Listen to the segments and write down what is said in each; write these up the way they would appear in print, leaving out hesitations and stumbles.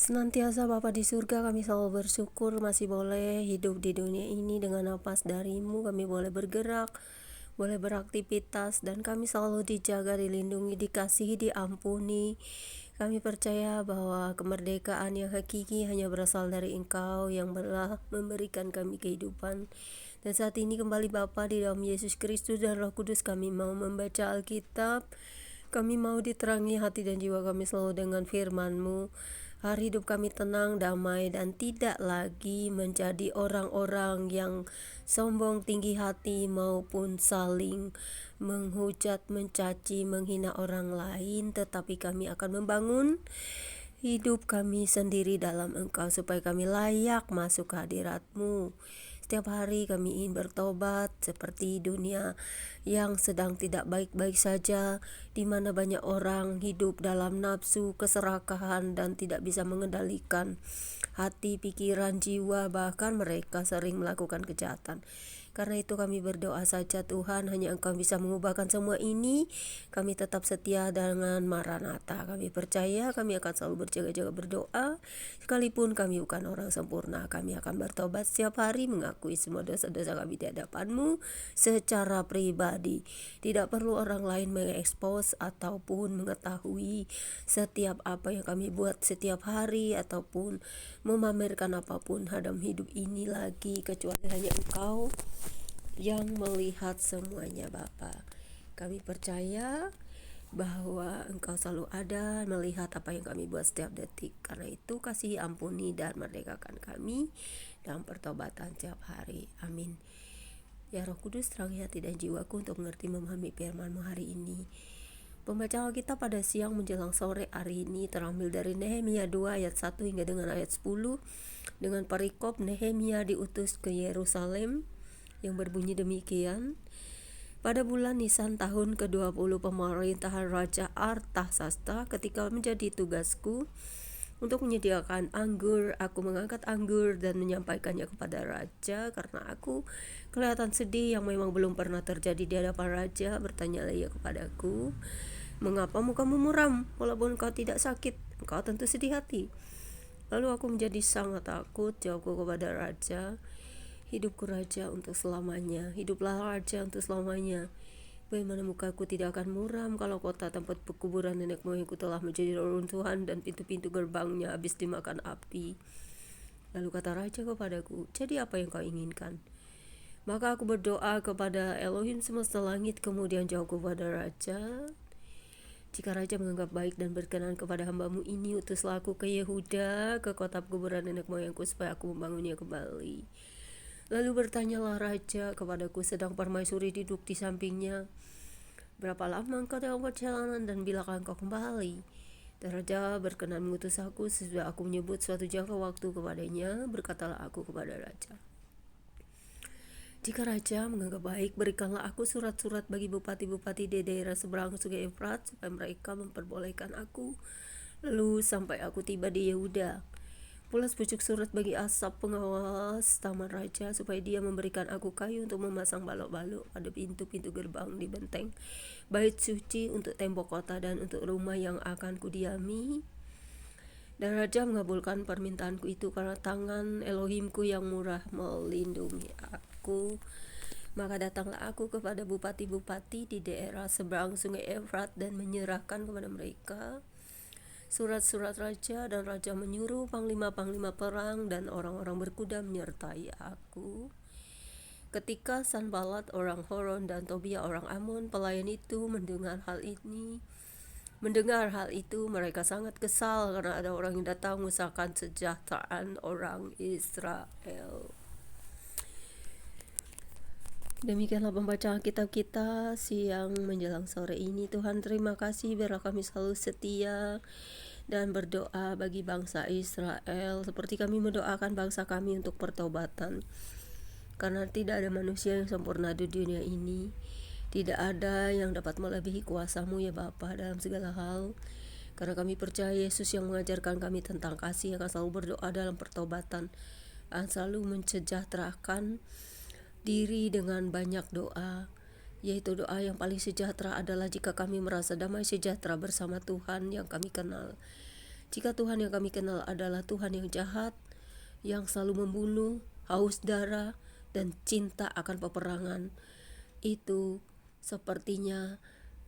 Senantiasa Bapa di surga, kami selalu bersyukur masih boleh hidup di dunia ini dengan napas dari-Mu. Kami boleh bergerak, boleh beraktivitas, dan kami selalu dijaga, dilindungi, dikasihi, diampuni. Kami percaya bahwa kemerdekaan yang hakiki hanya berasal dari Engkau yang telah memberikan kami kehidupan. Dan saat ini kembali Bapa di dalam Yesus Kristus dan Roh Kudus, kami mau membaca Alkitab. Kami mau diterangi hati dan jiwa kami selalu dengan firman-Mu. Hari hidup kami tenang, damai, dan tidak lagi menjadi orang-orang yang sombong, tinggi hati, maupun saling menghujat, mencaci, menghina orang lain. Tetapi kami akan membangun hidup kami sendiri dalam Engkau, supaya kami layak masuk ke hadirat-Mu. Setiap hari kami ingin bertobat seperti dunia yang sedang tidak baik-baik saja, di mana banyak orang hidup dalam nafsu, keserakahan, dan tidak bisa mengendalikan hati, pikiran, jiwa, bahkan mereka sering melakukan kejahatan. Karena itu kami berdoa saja Tuhan, hanya Engkau bisa mengubahkan semua ini. Kami tetap setia dengan Maranatha. Kami percaya kami akan selalu berjaga-jaga berdoa. Sekalipun kami bukan orang sempurna, kami akan bertobat setiap hari, mengakui semua dosa-dosa kami di hadapan-Mu secara pribadi. Tidak perlu orang lain mengekspos ataupun mengetahui setiap apa yang kami buat setiap hari, ataupun memamerkan apapun dalam hidup ini lagi, kecuali hanya Engkau yang melihat semuanya Bapa. Kami percaya bahwa Engkau selalu ada melihat apa yang kami buat setiap detik. Karena itu kasihi, ampuni, dan merdekakan kami dalam pertobatan setiap hari. Amin. Ya Roh Kudus, terangi hati dan jiwaku untuk mengerti memahami firman-Mu hari ini. Pembacaan kita pada siang menjelang sore hari ini terambil dari Nehemia 2 ayat 1 hingga dengan ayat 10, dengan perikop Nehemia diutus ke Yerusalem yang berbunyi demikian. Pada bulan Nisan tahun ke-20 pemerintahan Raja Artasasta, ketika menjadi tugasku untuk menyediakan anggur, aku mengangkat anggur dan menyampaikannya kepada raja, karena aku kelihatan sedih yang memang belum pernah terjadi di hadapan raja. Bertanyalah ia kepadaku, "Mengapa mukamu muram? Walaupun kau tidak sakit, engkau tentu sedih hati." Lalu aku menjadi sangat takut. Jawabku kepada raja, "Hidupku raja untuk selamanya, hiduplah raja untuk selamanya. Bagaimana mukaku tidak akan muram kalau kota tempat pekuburan nenek moyangku telah menjadi reruntuhan dan pintu-pintu gerbangnya habis dimakan api." Lalu kata raja kepadaku, "Jadi apa yang kau inginkan?" Maka aku berdoa kepada Elohim semesta langit. Kemudian jawabku kepada raja, "Jika raja menganggap baik dan berkenan kepada hamba-Mu ini, utuslah aku ke Yehuda, ke kota pekuburan nenek moyangku, supaya aku membangunnya kembali." Lalu bertanyalah raja kepadaku sedang permaisuri duduk di sampingnya, "Berapa lama engkau dalam perjalanan dan bilakah engkau kembali?" Dan raja berkenan mengutus aku. Sesudah aku menyebut suatu jangka waktu kepadanya, berkatalah aku kepada raja, "Jika raja menganggap baik, berikanlah aku surat-surat bagi bupati-bupati di daerah seberang sungai Efrat, supaya mereka memperbolehkan aku lalu sampai aku tiba di Yehuda. Pula sepucuk surat bagi Asap, pengawas taman raja, supaya dia memberikan aku kayu untuk memasang balok-balok pada pintu-pintu gerbang di benteng bait suci, untuk tembok kota, dan untuk rumah yang akan kudiami." Dan raja mengabulkan permintaanku itu, karena tangan Elohimku yang murah melindungi aku. Maka datanglah aku kepada bupati-bupati di daerah seberang sungai Efrat dan menyerahkan kepada mereka surat-surat raja. Dan raja menyuruh panglima-panglima perang dan orang-orang berkuda menyertai aku. Ketika Sanballat orang Horon dan Tobia orang Amon, pelayan itu, mendengar hal itu, mereka sangat kesal karena ada orang yang datang mengusahakan kesejahteraan orang Israel. Demikianlah pembacaan kitab kita siang menjelang sore ini. Tuhan, terima kasih biarlah kami selalu setia dan berdoa bagi bangsa Israel, seperti kami mendoakan bangsa kami untuk pertobatan. Karena tidak ada manusia yang sempurna di dunia ini. Tidak ada yang dapat melebihi kuasa-Mu ya Bapa dalam segala hal. Karena kami percaya Yesus yang mengajarkan kami tentang kasih akan selalu berdoa dalam pertobatan, akan selalu mensejahterakan diri dengan banyak doa, yaitu doa yang paling sejahtera adalah jika kami merasa damai sejahtera bersama Tuhan yang kami kenal. Jika Tuhan yang kami kenal adalah Tuhan yang jahat, yang selalu membunuh, haus darah, dan cinta akan peperangan, itu sepertinya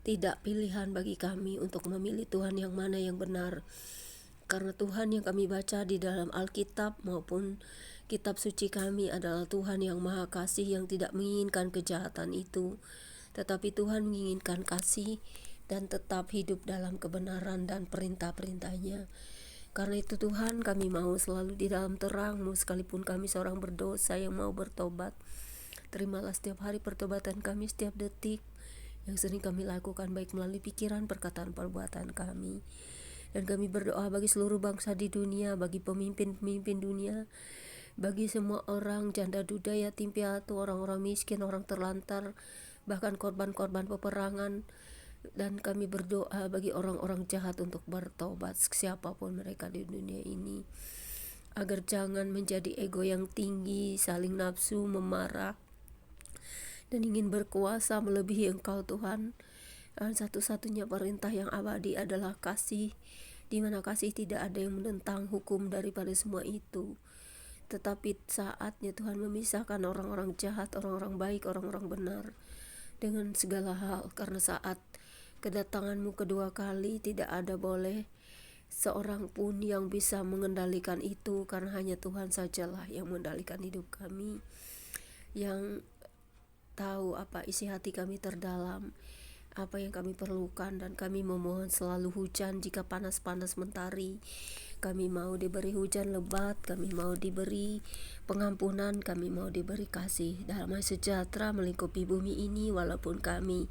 tidak pilihan bagi kami untuk memilih Tuhan yang mana yang benar. Karena Tuhan yang kami baca di dalam Alkitab maupun kitab suci kami adalah Tuhan yang Maha Kasih, yang tidak menginginkan kejahatan itu, tetapi Tuhan menginginkan kasih dan tetap hidup dalam kebenaran dan perintah-perintahnya. Karena itu Tuhan, kami mau selalu di dalam terang-Mu sekalipun kami seorang berdosa yang mau bertobat. Terimalah setiap hari pertobatan kami, setiap detik yang sering kami lakukan, baik melalui pikiran, perkataan, perbuatan kami. Dan kami berdoa bagi seluruh bangsa di dunia, bagi pemimpin-pemimpin dunia, bagi semua orang, janda duda, yatim piatu, orang-orang miskin, orang terlantar, bahkan korban-korban peperangan. Dan kami berdoa bagi orang-orang jahat untuk bertobat, siapapun mereka di dunia ini, agar jangan menjadi ego yang tinggi, saling nafsu, memarah, dan ingin berkuasa melebihi Engkau Tuhan. Dan satu-satunya perintah yang abadi adalah kasih, di mana kasih tidak ada yang menentang hukum daripada semua itu. Tetapi saatnya Tuhan memisahkan orang-orang jahat, orang-orang baik, orang-orang benar dengan segala hal. Karena saat kedatangan-Mu kedua kali tidak ada boleh seorang pun yang bisa mengendalikan itu, karena hanya Tuhan sajalah yang mengendalikan hidup kami, yang tahu apa isi hati kami terdalam, apa yang kami perlukan. Dan kami memohon selalu hujan jika panas-panas mentari. Kami mau diberi hujan lebat, kami mau diberi pengampunan, kami mau diberi kasih, damai sejahtera melingkupi bumi ini walaupun kami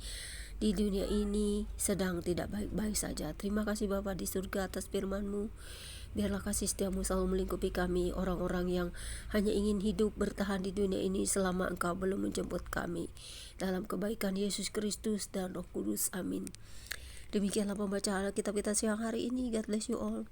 di dunia ini sedang tidak baik-baik saja. Terima kasih Bapa di surga atas firman-Mu. Biarlah kasih setiamu selalu melingkupi kami, orang-orang yang hanya ingin hidup bertahan di dunia ini selama Engkau belum menjemput kami. Dalam kebaikan Yesus Kristus dan Roh Kudus, amin. Demikianlah pembacaan Alkitab kita siang hari ini. God bless you all.